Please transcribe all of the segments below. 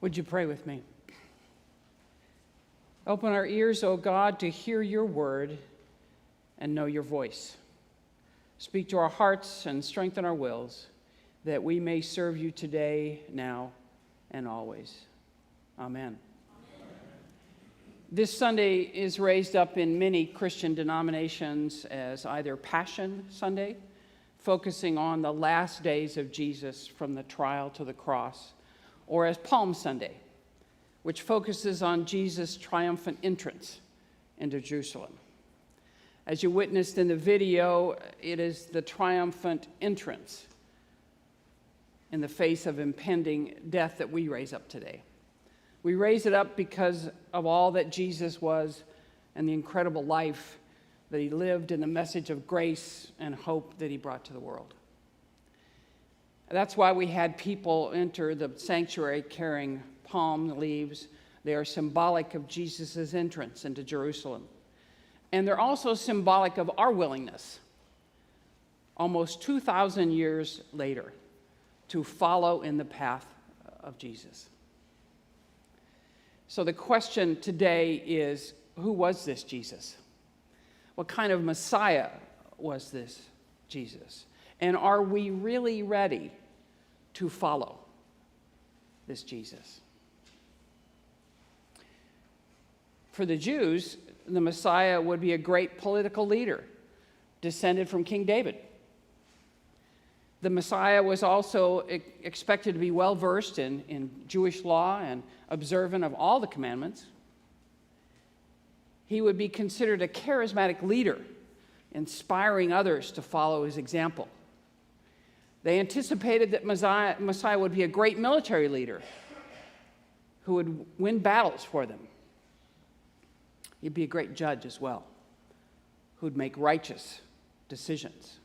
Would you pray with me? Open our ears, O God, to hear your word and know your voice. Speak to our hearts and strengthen our wills, that we may serve you today, now, and always. Amen. This Sunday is raised up in many Christian denominations as either Passion Sunday, focusing on the last days of Jesus from the trial to the cross, or as Palm Sunday, which focuses on Jesus' triumphant entrance into Jerusalem. As you witnessed in the video, it is the triumphant entrance in the face of impending death that we raise up today. We raise it up because of all that Jesus was and the incredible life that he lived and the message of grace and hope that he brought to the world. That's why we had people enter the sanctuary carrying palm leaves. They are symbolic of Jesus' entrance into Jerusalem. And they're also symbolic of our willingness, almost 2,000 years later, to follow in the path of Jesus. So the question today is, who was this Jesus? What kind of Messiah was this Jesus? And are we really ready to follow this Jesus? For the Jews, the Messiah would be a great political leader, descended from King David. The Messiah was also expected to be well-versed in Jewish law and observant of all the commandments. He would be considered a charismatic leader, inspiring others to follow his example. They anticipated that Messiah would be a great military leader who would win battles for them. He'd be a great judge as well, who'd make righteous decisions.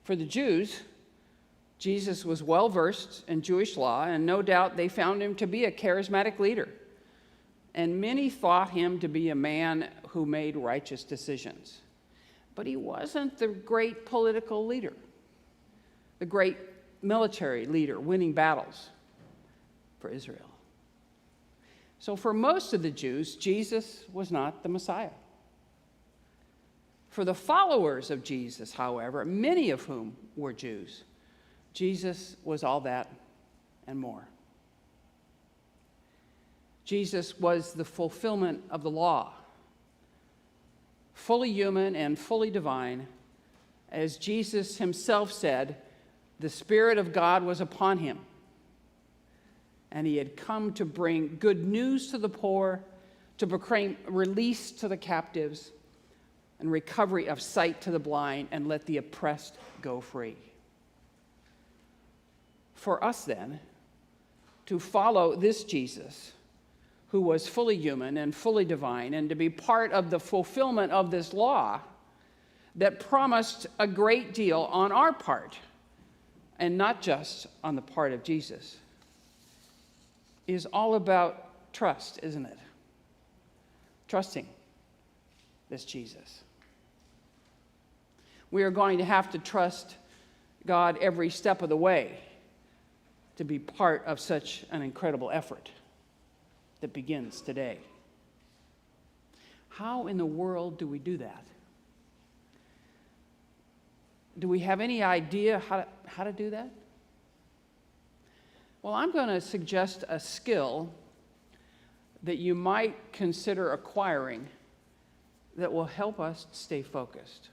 For the Jews, Jesus was well-versed in Jewish law, and no doubt they found him to be a charismatic leader. And many thought him to be a man who made righteous decisions. But he wasn't the great political leader, the great military leader winning battles for Israel. So for most of the Jews, Jesus was not the Messiah. For the followers of Jesus, however, many of whom were Jews, Jesus was all that and more. Jesus was the fulfillment of the law, fully human and fully divine. As Jesus himself said, the Spirit of God was upon him, and he had come to bring good news to the poor, to proclaim release to the captives, and recovery of sight to the blind, and let the oppressed go free. For us, then, to follow this Jesus, who was fully human and fully divine, and to be part of the fulfillment of this law that promised a great deal on our part, and not just on the part of Jesus, is all about trust, isn't it? Trusting this Jesus. We are going to have to trust God every step of the way to be part of such an incredible effort that begins today. How in the world do we do that? Do we have any idea how to do that? Well, I'm going to suggest a skill that you might consider acquiring that will help us stay focused.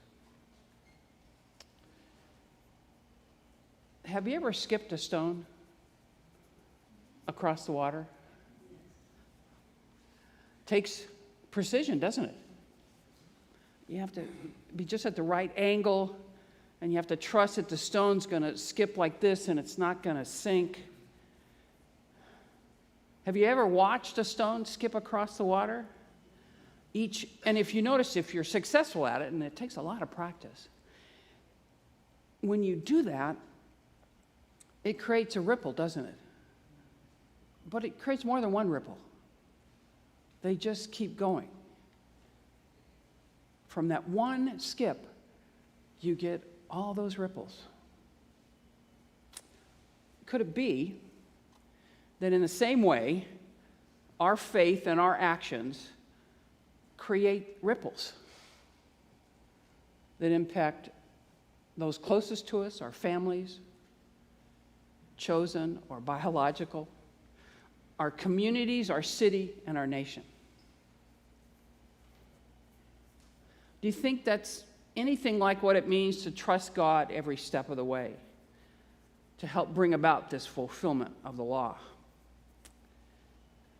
Have you ever skipped a stone across the water? Takes precision, doesn't it? You have to be just at the right angle, and you have to trust that the stone's going to skip like this and it's not going to sink. Have you ever watched a stone skip across the water? And if you notice, if you're successful at it, and it takes a lot of practice, when you do that, it creates a ripple, doesn't it? But it creates more than one ripple. They just keep going. From that one skip, you get all those ripples. Could it be that in the same way, our faith and our actions create ripples that impact those closest to us, our families, chosen or biological, our communities, our city, and our nation. Do you think that's anything like what it means to trust God every step of the way to help bring about this fulfillment of the law?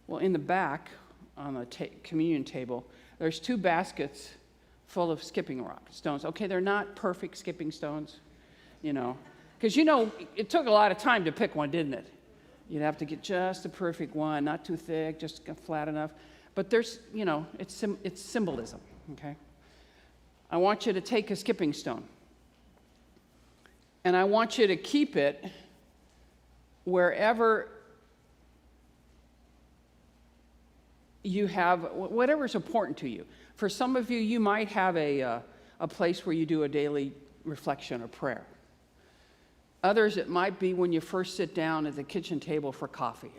Well, in the back on the communion table, there's 2 baskets full of skipping rock stones. Okay, they're not perfect skipping stones, because it took a lot of time to pick one, didn't it? You'd have to get just the perfect one, not too thick, just flat enough. But there's, it's symbolism, okay? I want you to take a skipping stone, and I want you to keep it wherever you have, whatever's important to you. For some of you, you might have a place where you do a daily reflection or prayer. Others, it might be when you first sit down at the kitchen table for coffee.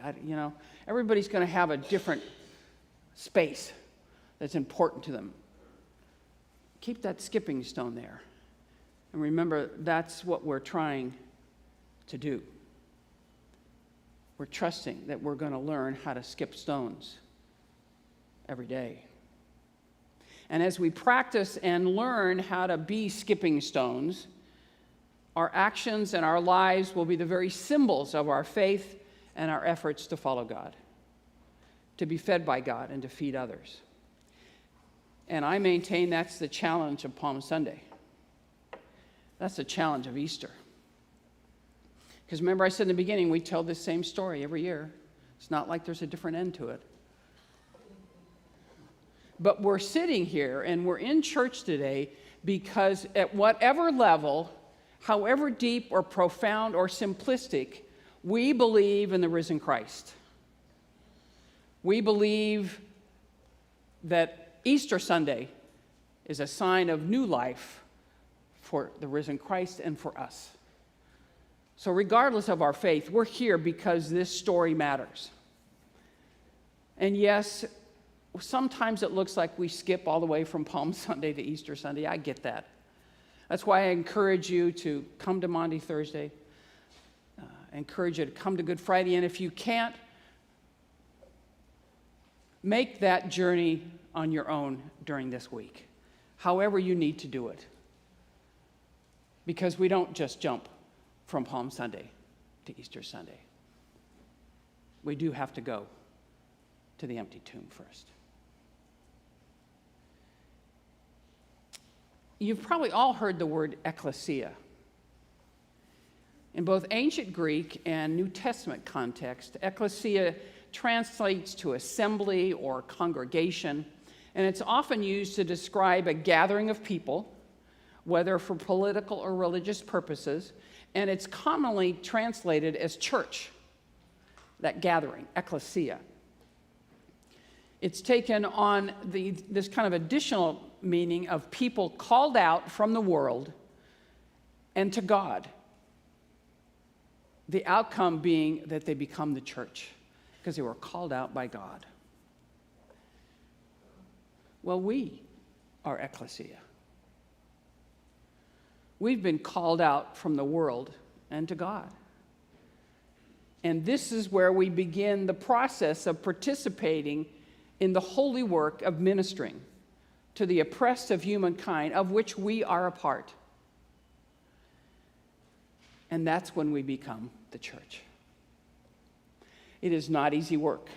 Everybody's going to have a different space that's important to them. Keep that skipping stone there. And remember, that's what we're trying to do. We're trusting that we're going to learn how to skip stones every day. And as we practice and learn how to be skipping stones, our actions and our lives will be the very symbols of our faith and our efforts to follow God, to be fed by God and to feed others. And I maintain that's the challenge of Palm Sunday. That's the challenge of Easter. Because remember I said in the beginning, we tell this same story every year. It's not like there's a different end to it. But we're sitting here and we're in church today because at whatever level, however deep or profound or simplistic, we believe in the risen Christ. We believe that Easter Sunday is a sign of new life for the risen Christ and for us. So regardless of our faith, we're here because this story matters. And yes, sometimes it looks like we skip all the way from Palm Sunday to Easter Sunday. I get that. That's why I encourage you to come to Maundy Thursday. I encourage you to come to Good Friday. And if you can't, make that journey on your own during this week, however you need to do it. Because we don't just jump from Palm Sunday to Easter Sunday. We do have to go to the empty tomb first. You've probably all heard the word ecclesia. In both ancient Greek and New Testament context, ecclesia translates to assembly or congregation, and it's often used to describe a gathering of people, whether for political or religious purposes, and it's commonly translated as church, that gathering, ecclesia. It's taken on this kind of additional meaning of people called out from the world and to God. The outcome being that they become the church because they were called out by God. Well, we are ecclesia. We've been called out from the world and to God. And this is where we begin the process of participating in the holy work of ministering to the oppressed of humankind, of which we are a part. And that's when we become the church. It is not easy work.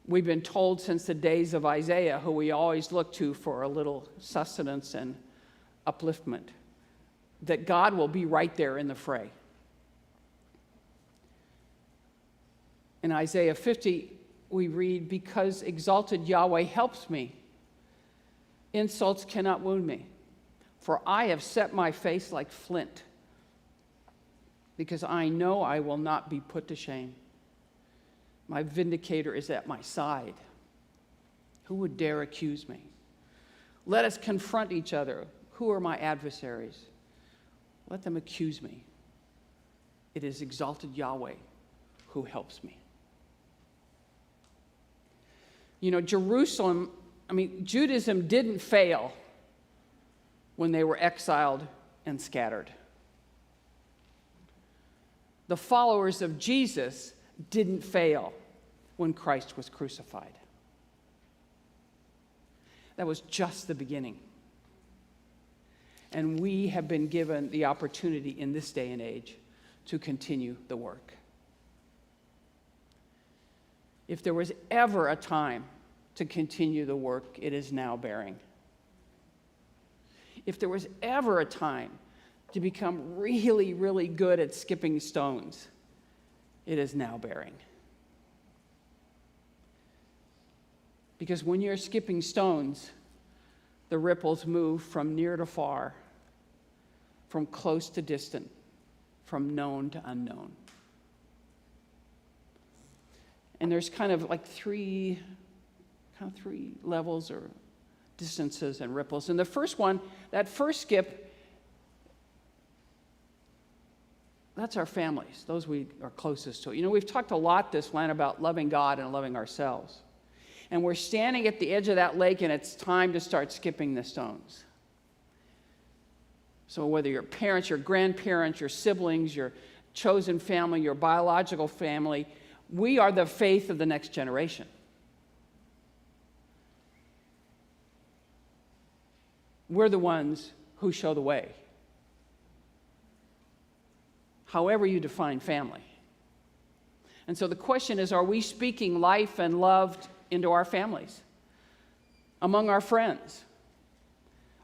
We've been told since the days of Isaiah, who we always look to for a little sustenance and upliftment, that God will be right there in the fray. In Isaiah 50, we read, "Because exalted Yahweh helps me, insults cannot wound me, for I have set my face like flint, because I know I will not be put to shame. My vindicator is at my side. Who would dare accuse me? Let us confront each other. Who are my adversaries? Let them accuse me. It is exalted Yahweh who helps me. Judaism didn't fail when they were exiled and scattered. The followers of Jesus didn't fail when Christ was crucified. That was just the beginning. And we have been given the opportunity in this day and age to continue the work. If there was ever a time to continue the work, it is now bearing. If there was ever a time to become really, really good at skipping stones, it is now bearing. Because when you're skipping stones, the ripples move from near to far, from close to distant, from known to unknown. And there's kind of like three levels or distances and ripples. And the first one, that first skip, that's our families, those we are closest to. We've talked a lot this Lent about loving God and loving ourselves. And we're standing at the edge of that lake, and it's time to start skipping the stones. So whether your parents, your grandparents, your siblings, your chosen family, your biological family, we are the faith of the next generation. We're the ones who show the way. However you define family. And so the question is, are we speaking life and love into our families, among our friends?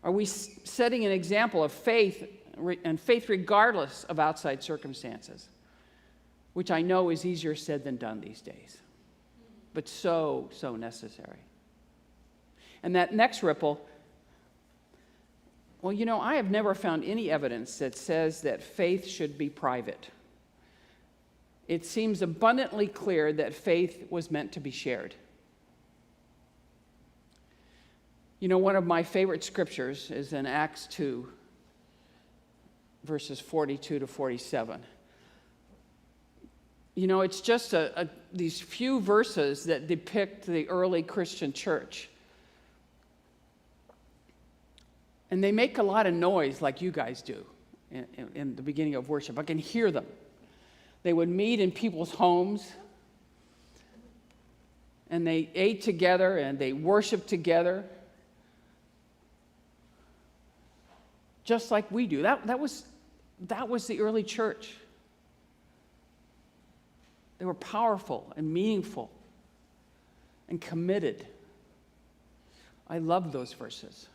Are we setting an example of faith and faith regardless of outside circumstances? Which I know is easier said than done these days, but so necessary. And that next ripple, I have never found any evidence that says that faith should be private. It seems abundantly clear that faith was meant to be shared. One of my favorite scriptures is in Acts 2, verses 42 to 47. It's just these few verses that depict the early Christian church. And they make a lot of noise like you guys do in the beginning of worship. I can hear them. They would meet in people's homes, and they ate together, and they worshiped together, just like we do. That was the early church. They were powerful and meaningful and committed. I love those verses.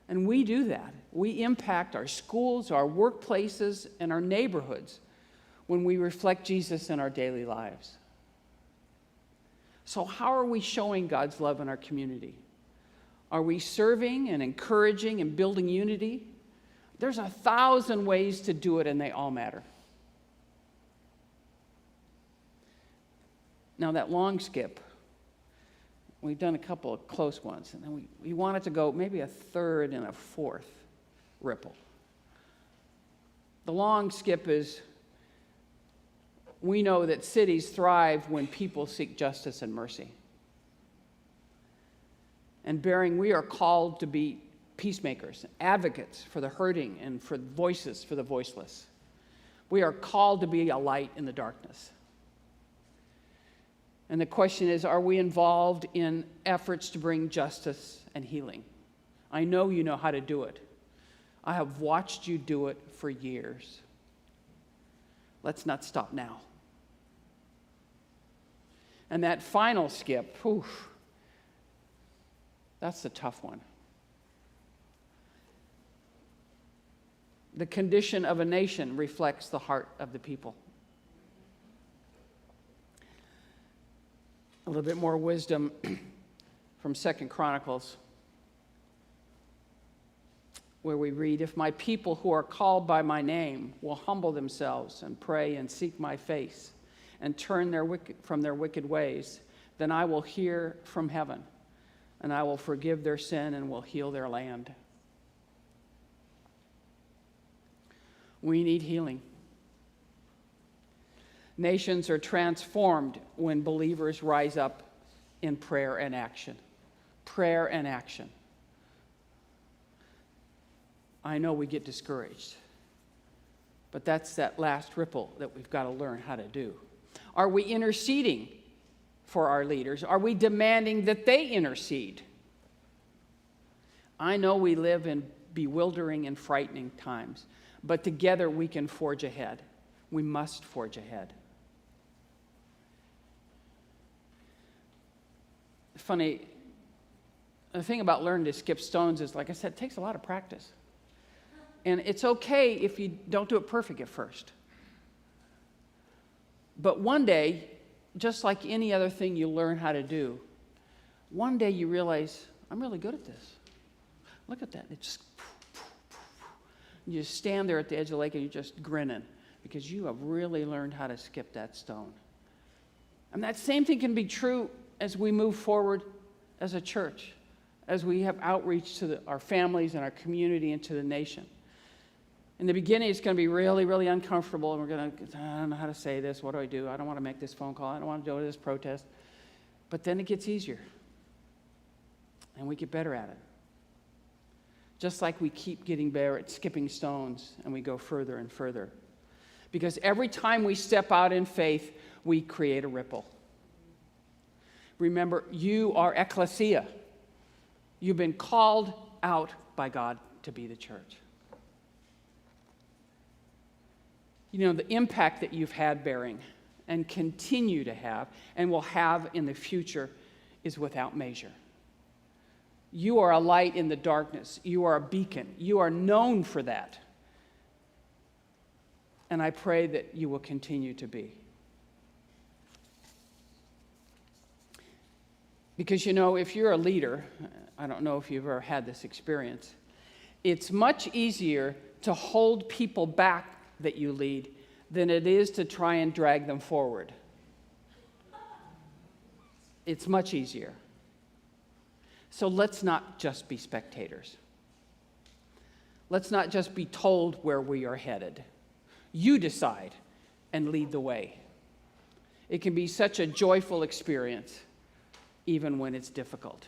And we do that. We impact our schools, our workplaces, and our neighborhoods when we reflect Jesus in our daily lives. So how are we showing God's love in our community? Are we serving and encouraging and building unity? There's 1,000 ways to do it, and they all matter. Now, that long skip, we've done a couple of close ones, and then we want it to go maybe a third and a fourth ripple. The long skip is, we know that cities thrive when people seek justice and mercy. And bearing, we are called to be peacemakers, advocates for the hurting and for voices for the voiceless. We are called to be a light in the darkness. And the question is, are we involved in efforts to bring justice and healing? I know you know how to do it. I have watched you do it for years. Let's not stop now. And that final skip, that's the tough one. The condition of a nation reflects the heart of the people. A little bit more wisdom from 2 Chronicles, where we read, "If my people who are called by my name will humble themselves and pray and seek my face and turn from their wicked ways, then I will hear from heaven, and I will forgive their sin and will heal their land." We need healing. Nations are transformed when believers rise up in prayer and action. Prayer and action. I know we get discouraged, but that's that last ripple that we've got to learn how to do. Are we interceding for our leaders? Are we demanding that they intercede? I know we live in bewildering and frightening times, but together we can forge ahead. We must forge ahead. Funny, the thing about learning to skip stones is, like I said, it takes a lot of practice. And it's okay if you don't do it perfect at first. But one day, just like any other thing you learn how to do, one day you realize, I'm really good at this. Look at that. It's just, you stand there at the edge of the lake and you're just grinning because you have really learned how to skip that stone. And that same thing can be true as we move forward as a church, as we have outreach to our families and our community and to the nation. In the beginning, it's going to be really, really uncomfortable, and we're going to, I don't know how to say this. What do? I don't want to make this phone call. I don't want to go to this protest. But then it gets easier, and we get better at it. Just like we keep getting better at skipping stones, and we go further and further. Because every time we step out in faith, we create a ripple. Remember, you are ecclesia. You've been called out by God to be the church. You know, the impact that you've had bearing and continue to have and will have in the future is without measure. You are a light in the darkness. You are a beacon. You are known for that. And I pray that you will continue to be. Because, you know, if you're a leader, I don't know if you've ever had this experience, it's much easier to hold people back that you lead than it is to try and drag them forward. It's much easier. So let's not just be spectators. Let's not just be told where we are headed. You decide and lead the way. It can be such a joyful experience, even when it's difficult.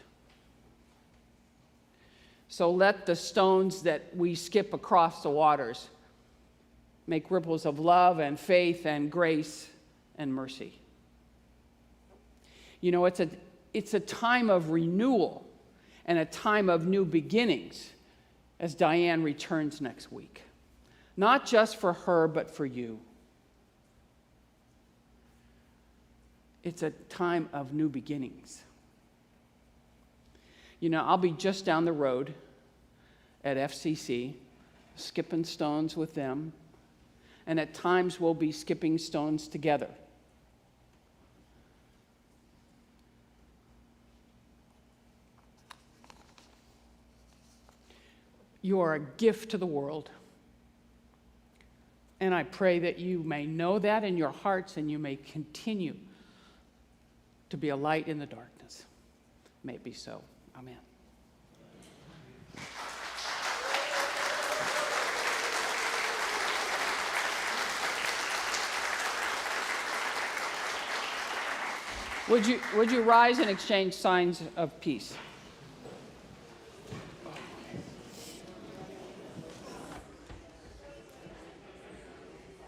So let the stones that we skip across the waters make ripples of love and faith and grace and mercy. You know, it's a time of renewal and a time of new beginnings as Diane returns next week. Not just for her, but for you. It's a time of new beginnings. You know, I'll be just down the road at FCC, skipping stones with them, and at times we'll be skipping stones together. You are a gift to the world. And I pray that you may know that in your hearts and you may continue to be a light in the darkness. May it be so. Amen. Would you rise and exchange signs of peace?